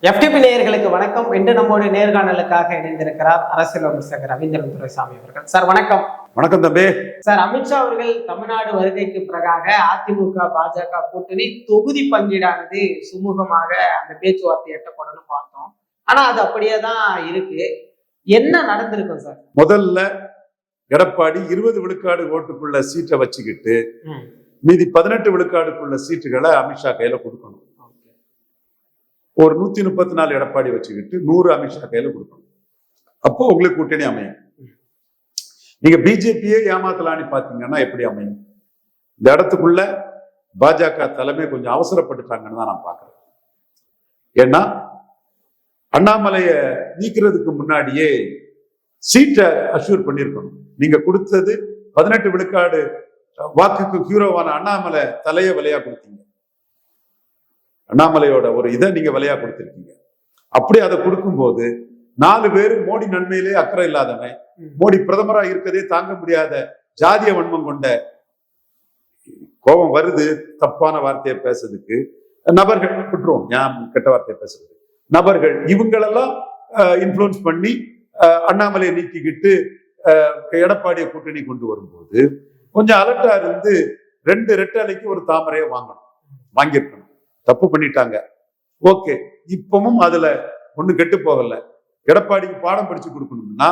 FTP நேயர்களுக்கு வணக்கம். இன்று நம்மோடு நேர்காணலுக்காக இணைந்திருக்கிறார் அரசியல் விமர்சகர் ரவீந்திரன் துரைசாமி அவர்கள். சார் வணக்கம். வணக்கம் தம்பி. சார், அமித்ஷா அவர்கள் தமிழ்நாடு வருகைக்கு பிறகாக அதிமுக பாஜக கூட்டணி தொகுதி பங்கீடானது சுமூகமாக அந்த பேச்சுவார்த்தை எட்டப்படணும்னு பார்த்தோம். ஆனா அது அப்படியே தான் இருக்கு. என்ன நடந்திருக்கும் சார்? முதல்ல எடப்பாடி 20 விழுக்காடு ஓட்டுக்குள்ள சீட்டை வச்சுக்கிட்டு மீதி 18 விழுக்காடுக்குள்ள சீட்டுகளை அமித்ஷா கையில கொடுக்கணும். ஒரு 134 எடப்பாடி வச்சுக்கிட்டு 100 அமித்ஷா கையில கொடுக்கணும். அப்போ உங்களுக்கு கூட்டணி அமையும். நீங்க பிஜேபியே ஏமாத்தலான்னு பாத்தீங்கன்னா எப்படி அமையும்? இந்த இடத்துக்குள்ள பாஜக தலைமை கொஞ்சம் அவசரப்பட்டுட்டாங்கன்னு தான் நான் பாக்குறேன். ஏன்னா அண்ணாமலையை நீக்கிறதுக்கு முன்னாடியே சீட்டை அஷ்யூர் பண்ணிருக்கணும். நீங்க கொடுத்தது 18 விழுக்காடு வாக்குக்கு ஹீரோவான அண்ணாமலை தலைய விலையா கொடுத்தீங்க. அண்ணாமலையோட ஒரு இதை நீங்க விலையா கொடுத்திருக்கீங்க. அப்படி அதை கொடுக்கும்போது 4 பேர் மோடி நன்மையிலே அக்கறை இல்லாதவன், மோடி பிரதமரா இருக்கதே தாங்க முடியாத ஜாதிய வன்மம் கொண்ட, கோபம் வருது தப்பான வார்த்தையை பேசுறதுக்கு நபர்கள் விட்டுருவோம், ஞான் கெட்ட வார்த்தையை பேசுறது நபர்கள், இவங்களெல்லாம் இன்ஃப்ளூயன்ஸ் பண்ணி அண்ணாமலையை நீக்கிக்கிட்டு எடப்பாடியை கூட்டணி கொண்டு வரும்போது கொஞ்சம் அலர்ட்டா இருந்து 2 ரெட்டலைக்கு ஒரு தாமரையை வாங்கியிருக்கணும். தப்பு பண்ணிட்டாங்க. ஓகே, இப்பவும் அதுல ஒண்ணு கெட்டு போகல. எடப்பாடிக்கு பாடம் படிச்சு கொடுக்கணும்னா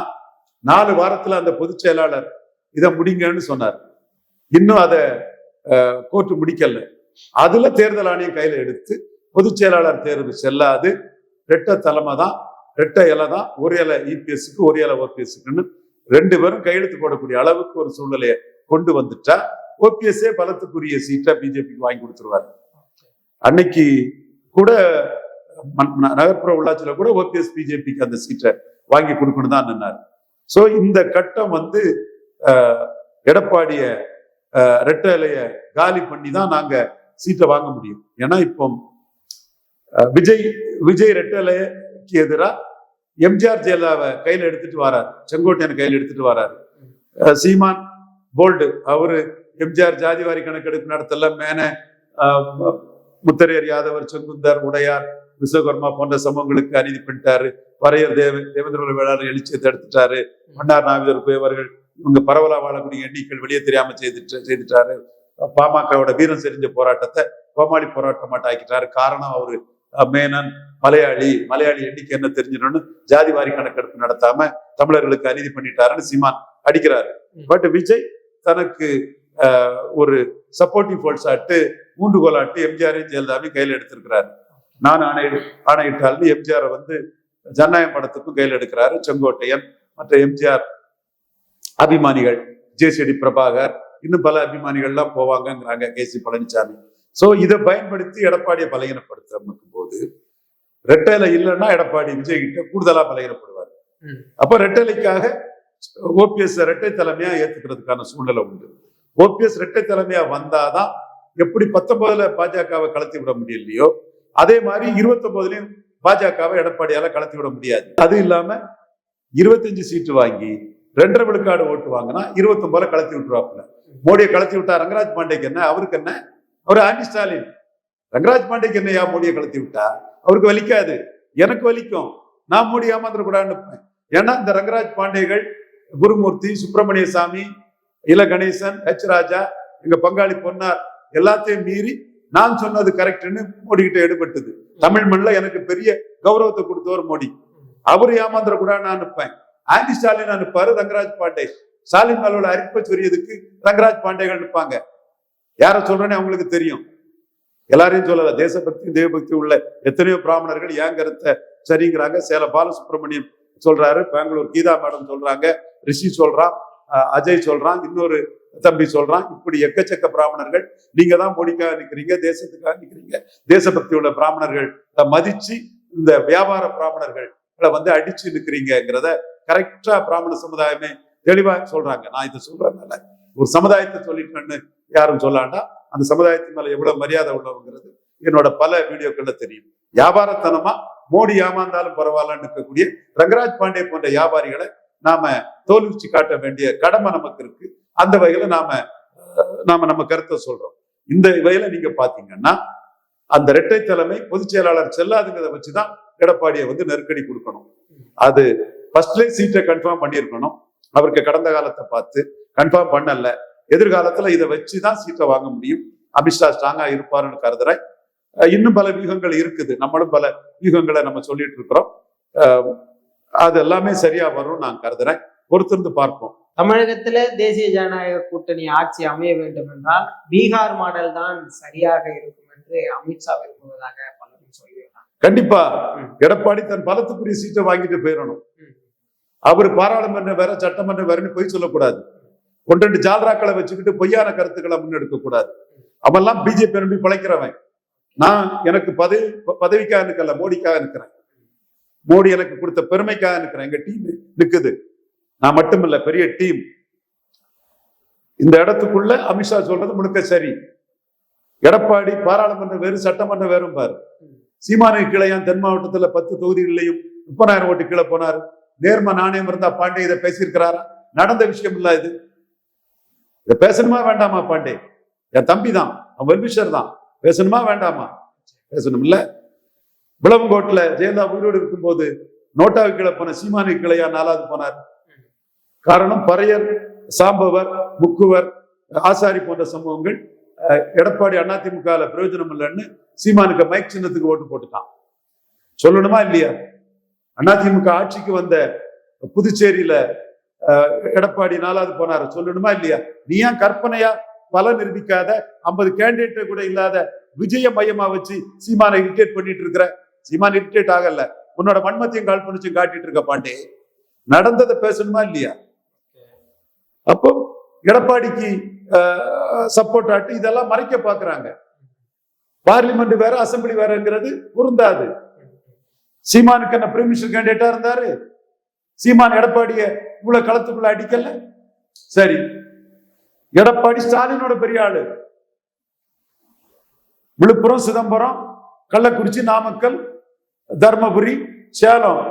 4 வாரத்துல அந்த பொதுச் செயலாளர் இதை முடிங்கன்னு சொன்னார். இன்னும் அதை கோர்ட்டு முடிக்கல. அதுல தேர்தல் ஆணையம் கையில எடுத்து பொதுச் செயலாளர் தேர்வு செல்லாது, ரெட்டை தலைமை தான், ரெட்டை இலை தான், ஒரு இலை இபிஎஸ்க்கு ஒரு இலை ஓபிஎஸ்க்குன்னு 2 பேரும் கையெழுத்து போடக்கூடிய அளவுக்கு ஒரு சூழ்நிலையை கொண்டு வந்துட்டா ஓபிஎஸ்ஏ பலத்துக்குரிய சீட்டை பிஜேபிக்கு வாங்கி கொடுத்துருவாரு. அன்னைக்கு கூட நகர்ப்புற உள்ளாட்சியில கூட ஓபிஎஸ் பிஜேபிக்கு அந்த சீட்டை வாங்கி கொடுக்கணும் தான் நின்னார். சோ இந்த கட்டம் எடப்பாடிய ரெட்டை இலைய காலி பண்ணி தான் நாங்க சீட்டை வாங்க முடியும். ஏன்னா இப்போ விஜய் ரெட்டை இலைக்கு எதிராக எம்ஜிஆர் ஜெயலலிதாவை கையில எடுத்துட்டு வராரு, செங்கோட்டையனை கையில எடுத்துட்டு வராரு. சீமான் போல்டு அவரு எம்ஜிஆர் ஜாதிவாரி கணக்கெடுப்பு நடத்தல, மேன முத்தரையர் யாதவர், செங்குந்தர், உடையார், விஸ்வகர்மா போன்ற சமூகங்களுக்கு அநீதி பண்ணிட்டாரு. வரையர் தேவேந்திர வேளாளர் எழுச்சியை தடுத்துட்டாரு. மன்னார் நாவிதர் குயவர்கள் இவங்க பரவலா வாழக்கூடிய எண்ணிக்கை வெளியே தெரியாம செய்துட்டாரு. பாமகவோட வீரம் செறிஞ்ச போராட்டத்தை கோமாளி போராட்டமாட்ட ஆக்கிட்டாரு. காரணம் அவரு மேனன் மலையாளி எண்ணிக்கை என்ன தெரிஞ்சிடணும்னு ஜாதி வாரி கணக்கெடுப்பு நடத்தாம தமிழர்களுக்கு அநீதி பண்ணிட்டாருன்னு சீமான் அடிக்கிறாரு. பட் விஜய் தனக்கு ஒரு சப்போர்ட்டிவ் ஃபோர்ஸ் ஆட்டு ஊண்டுகோலாட்டு எம்ஜிஆரையும் ஜெயலலிதாவையும் கையில் எடுத்திருக்கிறாரு. நான் ஆணையிட்டாலும் எம்ஜிஆரை ஜனநாயக படத்துக்கும் கையில் எடுக்கிறாரு. செங்கோட்டையன், மற்ற எம்ஜிஆர் அபிமானிகள், ஜேசிடி பிரபாகர், இன்னும் பல அபிமானிகள்லாம் போவாங்கிறாங்க, கேசி பழனிசாமி. சோ இதை பயன்படுத்தி எடப்பாடியை பலகீனப்படுத்தும் போது ரெட்டையில இல்லைன்னா எடப்பாடி விஜய் கிட்ட கூடுதலா பலகீனப்படுவார். அப்ப ரெட்டைலைக்காக ஓபிஎஸ் ரெட்டை தலைமையா ஏத்துக்கிறதுக்கான சூழ்நிலை உண்டு. ஓபிஎஸ் ரெட்டை தலைமையா வந்தாதான் எப்படி 19ல பாஜகவை கலத்தி விட முடியலையோ அதே மாதிரி 29லயும் பாஜகவை எடப்பாடியால கலத்தி விட முடியாது. அது இல்லாம 25 சீட்டு வாங்கி 2.5 விழுக்காடு ஓட்டு வாங்கினா 29ல கலத்தி விட்டுருவாப்புல. மோடியை கலத்தி விட்டா ரங்கராஜ் பாண்டேக்கு என்ன, அவருக்கு என்ன? அவரு ஆண்டி ஸ்டாலின். ரங்கராஜ் பாண்டேக்கு என்னையா மோடியை கலத்தி விட்டா? அவருக்கு வலிக்காது, எனக்கு வலிக்கும். நான் மோடி ஏமாந்துட கூடாதுன்னு. ஏன்னா இந்த ரங்கராஜ் பாண்டேகள், குருமூர்த்தி, சுப்பிரமணிய சாமி, இல கணேசன், ஹெச் ராஜா, எங்க பங்காளி பொன்னார் எல்லாத்தையும் மீறி நான் சொன்னது கரெக்ட்னு மோடி கிட்ட எடுபட்டது. தமிழ் மண்ணில் எனக்கு பெரிய கௌரவத்தை கொடுத்தவர் மோடி. அவரு ஏமாந்துட கூடாது நான் அனுப்பேன். ஆண்டி ஸ்டாலின் அனுப்பாரு ரங்கராஜ் பாண்டே. ஸ்டாலின் மேலோட அரிப்பை சொரியதுக்கு ரங்கராஜ் பாண்டேகள் நிற்பாங்க. யார சொல்றேன்னு அவங்களுக்கு தெரியும். எல்லாரையும் சொல்லல. தேசபக்தி தேவபக்தி உள்ள எத்தனையோ பிராமணர்கள் ஏன் கருத்தை சரிங்கிறாங்க. சேலம் பாலசுப்ரமணியம் சொல்றாரு, பெங்களூர் கீதா மேடம் சொல்றாங்க, ரிஷி சொல்றான், அஜய் சொல்றான், இன்னொரு தம்பி சொல்றான். இப்படி எக்கச்சக்க பிராமணர்கள் நீங்க தான் மோடிக்காக நிக்கிறீங்க, தேசத்துக்காக நிக்கிறீங்க. தேசபக்தி உள்ள பிராமணர்கள் மதிச்சு இந்த வியாபார பிராமணர்களை அடிச்சு நிக்கிறீங்கிறத கரெக்டா பிராமண சமுதாயமே தெளிவா சொல்றாங்க. நான் இதை சொல்றதுனால ஒரு சமுதாயத்தை சொல்லிட்டேன்னு யாரும் சொல்லாண்டா. அந்த சமுதாயத்தின் மேல எவ்வளவு மரியாதை உள்ளவங்கிறது என்னோட பல வீடியோக்கள்ல தெரியும். வியாபாரத்தனமா மோடி ஏமாந்தாலும் பரவாயில்லன்னு இருக்கக்கூடிய ரங்கராஜ் பாண்டே போன்ற வியாபாரிகளை நாம தோல்விச்சு காட்ட வேண்டிய கடமை நமக்கு இருக்கு. அந்த வகையில நம்ம கருத்தை சொல்றோம். இந்த வகையில நீங்க பாத்தீங்கன்னா அந்த இரட்டை தலைமை பொதுச் செயலாளர் செல்லாதுங்கிறத வச்சுதான் எடப்பாடியை வந்து நெருக்கடி கொடுக்கணும். அது ஃபர்ஸ்ட்லேயே சீட்டை கன்ஃபார்ம் பண்ணியிருக்கணும். அவருக்கு கடந்த காலத்தை பார்த்து கன்ஃபார்ம் பண்ணல. எதிர்காலத்துல இதை வச்சுதான் சீட்டை வாங்க முடியும். அமித்ஷா ஸ்ட்ராங்கா இருப்பாருன்னு கருதுறேன். இன்னும் பல வியூகங்கள் இருக்குது. நம்மளும் பல வியூகங்களை நம்ம சொல்லிட்டு இருக்கிறோம். அது எல்லாமே சரியா வரும் நான் கருதுறேன். பொறுத்திருந்து பார்ப்போம். தமிழகத்துல தேசிய ஜனநாயக கூட்டணி ஆட்சி அமைய வேண்டும் என்றால் பீகார் மாடல் தான் சரியாக இருக்கும் என்று அமித்ஷா விரும்புவதாக பலரும் சொல்லியிருக்காங்க. கண்டிப்பா எடப்பாடி தன் பலத்துக்குரிய சீட்டை வாங்கிட்டு போயிடணும். அவர் பாராளுமன்றம் வேற சட்டமன்றம் வேறன்னு பொய் சொல்லக்கூடாது. ஒன்றெண்டு ஜால்ராக்களை வச்சுக்கிட்டு பொய்யான கருத்துக்களை முன்னெடுக்க கூடாது. அவெல்லாம் பிஜேபி நம்பி பிழைக்கிறவன். நான் எனக்கு பதவிக்காக நிற்கல, மோடிக்காக நிற்கிறேன். மோடி எனக்கு கொடுத்த பெருமைக்காக நிற்கிறேன். எங்க டீம் நிக்குது. நான் மட்டுமில்ல, பெரிய டீம். இந்த இடத்துக்குள்ள அமித்ஷா சொல்றது முழுக்க சரி. எடப்பாடி பாராளுமன்றம் வேறு சட்டமன்றம் வேறும் பாரு. சீமானுக்கு கிளையான் தென் மாவட்டத்துல 10 தொகுதிகளிலையும் 30,000 ஓட்டு கீழே போனாரு. நேர்ம நாணயம் இருந்தா பாண்டே இதை பேசியிருக்கிறாரா? நடந்த விஷயம் இல்ல இது. இதை பேசணுமா வேண்டாமா? பாண்டே என் தம்பி தான், அவன் வெல்விஷர் தான். பேசணுமா வேண்டாமா? பேசணும் இல்ல. விளவங்கோட்டில் ஜெயலலிதா உயிரோடு இருக்கும்போது நோட்டாவுக்கு கீழே போன சீமானுக்கு கிளையா 4வது போனார். காரணம் பறையர், சாம்பவர், முக்குவர், ஆசாரி போன்ற சம்பவங்கள். எடப்பாடி அதிமுக பிரயோஜனம் இல்லைன்னு சீமானுக்கு மைக் சின்னத்துக்கு ஓட்டு போட்டுட்டான். சொல்லணுமா இல்லையா? அதிமுக ஆட்சிக்கு வந்த புதுச்சேரியில எடப்பாடி 4வது போனாரு. சொல்லணுமா இல்லையா? நீ ஏன் கற்பனையா பல நிரூபிக்காத 50 கேண்டிடேட் கூட இல்லாத விஜய மையமா வச்சு சீமானை இரிட்டேட் பண்ணிட்டு இருக்கிற? சீமான் இரிட்டேட் ஆகல, உன்னோட வன்மத்தையும் காழ்ப்புணர்ச்சியும் காட்டிட்டு இருக்க. பாண்டே நடந்ததை பேசணுமா இல்லையா? அப்போ எடப்பாடிக்கு சப்போர்ட் ஆட்டு இதெல்லாம் மறைக்க பாக்குறாங்க. பார்லிமெண்ட் வேற அசம்பிளி வேறங்கிறது பொருந்தாது. சீமானுக்கு என்ன பிரைம் கேண்டிடேட்டா இருந்தாரு? சீமான் எடப்பாடிய இவ்வளவு களத்துக்குள்ள அடிக்கல. சரி, எடப்பாடி ஸ்டாலினோட பெரிய ஆளு. விழுப்புரம், சிதம்பரம், கள்ளக்குறிச்சி, நாமக்கல், தர்மபுரி, சேலம்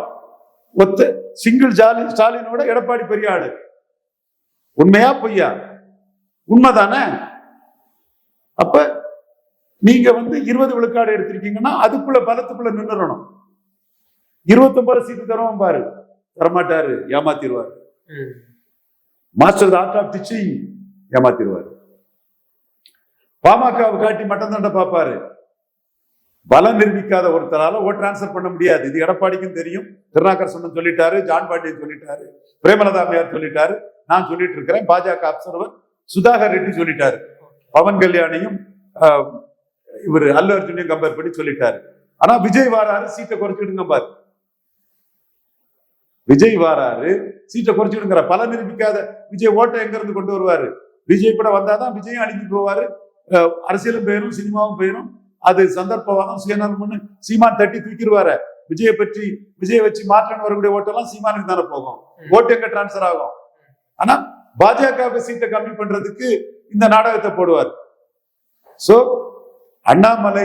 ஒத்த சிங்கிள் ஸ்டாலினோட எடப்பாடி பெரிய ஆளு. உண்மையா பொய்யா? உண்மைதானே? அப்ப நீங்க 20 விழுக்காடு எடுத்திருக்கீங்கன்னா அதுக்குள்ள பலத்துக்குள்ள நின்னுறணும். 29 சீட்டு தருவோம் பாரு, தரமாட்டாரு, ஏமாத்திடுவாரு. மாஸ்டர் ஆர்ட் ஆஃப் டீச்சிங் ஏமாத்திடுவாரு. பாமகவை காட்டி மட்டம் தண்ட பார்ப்பாரு. பலம் நிரூபிக்காத ஒருத்தரால ஓட் டிரான்ஸ்பர் பண்ண முடியாது. இது எடப்பாடிக்கும் தெரியும். திருநாகர் சொன்ன சொல்லிட்டாரு, ஜான் பாண்டியன் சொல்லிட்டாரு, பிரேமலதா அம்மையார் சொல்லிட்டாரு, நான் சொல்லிட்டு இருக்கிறேன். பாஜக அப்சர்வர் சுதாகர் ரெட்டி சொல்லிட்டாரு. பவன் கல்யாணையும் இவர் அல்லு அர்ஜுனையும் கம்பேர் பண்ணி சொல்லிட்டாரு. ஆனா விஜய் வாராரு, சீட்டை குறைச்சிடுங்க பாரு. விஜய் வாராரு, சீட்டை குறைச்சிடுங்கிற. பல நிரூபிக்காத விஜய் ஓட்டை எங்க இருந்து கொண்டு வருவாரு? விஜய் கூட வந்தாதான் விஜயும் அழிஞ்சு போவாரு. அரசியலும் போயிடும், சினிமாவும் போயிடும். அது சந்தர்ப்பவாதம், சுயநலம்னு சீமான் தட்டி தூக்கிடுவாரு. விஜயை வச்சு மாற்றம் வரக்கூடிய ஓட்டெல்லாம் சீமானுக்கு தானே போகும். ஓட்டு எங்க டிரான்ஸ்பர் ஆகும்? ஆனா பாஜக சீட்டை கம்மி பண்றதுக்கு இந்த நாடகத்தை போடுவார். சோ அண்ணாமலை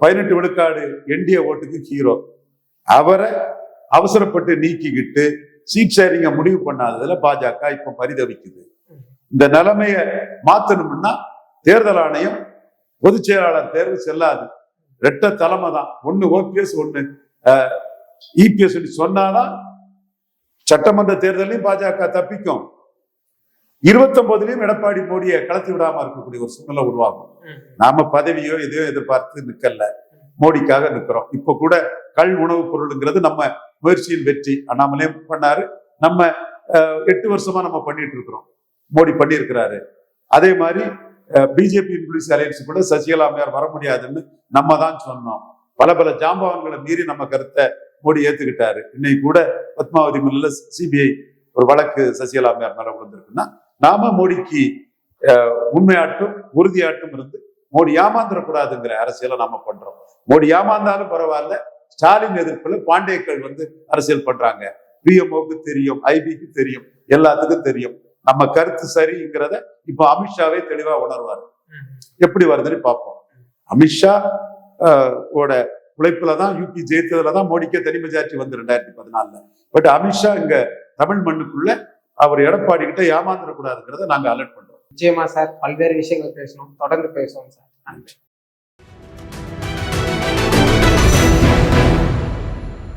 18 விழுக்காடு என்டிஏ ஓட்டுக்கு ஹீரோ. அவரை அவசரப்பட்டு நீக்கிக்கிட்டு சீட் ஷேரிங்க முடிவு பண்ணாததுல பாஜக இப்ப பரிதவிக்குது. இந்த நிலைமைய மாத்தணும்னா தேர்தல் ஆணையம் பொதுச் செயலாளர் தேர்வு செல்லாது. ரெட்ட தலைமை தான். ஒண்ணு ஓபிஎஸ், ஒண்ணு இபிஎஸ் சொன்னாதான் சட்டமன்ற தேர்தலையும் பாஜக தப்பிக்கும். 29லயும் எடப்பாடி மோடியை கலத்தி விடாம இருக்கக்கூடிய ஒரு சூழ்நிலை உருவாகும். நாம பதவியோ எதையோ எதிர்பார்த்து நிக்கல, மோடிக்காக நிக்கிறோம். இப்ப கூட கள் உணவுப் பொருளுங்கிறது நம்ம முயற்சியின் வெற்றி. அண்ணாமலே பண்ணாரு, நம்ம 8 வருஷமா நம்ம பண்ணிட்டு இருக்கிறோம். மோடி பண்ணியிருக்கிறாரு. அதே மாதிரி பிஜேபி இன்க்ளூசிவ் அலையன்ஸ் கூட சசிகலா அம்மையார் வர முடியாதுன்னு நம்ம தான் சொன்னோம். பல ஜாம்பவன்களை மீறி நம்ம கருத்தை மோடி ஏத்துக்கிட்டாரு. இன்னைக்கு கூட பத்மாவதி மில்ல சிபிஐ ஒரு வழக்கு சசிகலா அம்மையார் மேல விழுந்திருக்குன்னா நாம மோடிக்கு உண்மையாட்டும் உறுதியாட்டும் இருந்து மோடி ஏமாந்துடக்கூடாதுங்கிற அரசியலை நாம பண்றோம். மோடி ஏமாந்தாலும் பரவாயில்ல, ஸ்டாலின் எதிர்ப்புல பாண்டியக்கள் அரசியல் பண்றாங்க. பிஎம்ஓக்கு தெரியும், ஐபிக்கு தெரியும், எல்லாத்துக்கும் தெரியும். நம்ம கருத்து சரிங்கிறத இப்ப அமித்ஷாவே தெளிவா உணர்வாரு. எப்படி வருதுன்னு பார்ப்போம். அமித்ஷா ஓட உழைப்புலதான் யூபி ஜெயித்ததுலதான் மோடிக்கே தனி மெஜாரிட்டி வந்து 2014. பட் அமித்ஷா இங்க தமிழ் மண்ணுக்குள்ள அவர் எடப்பாடி கிட்ட ஏமாந்துடக்கூடாதுங்கிறத நாங்க அலர்ட் பண்றோம். நிச்சயமா சார், பல்வேறு விஷயங்கள் பேசணும், தொடர்ந்து பேசுவோம் சார். நன்றி.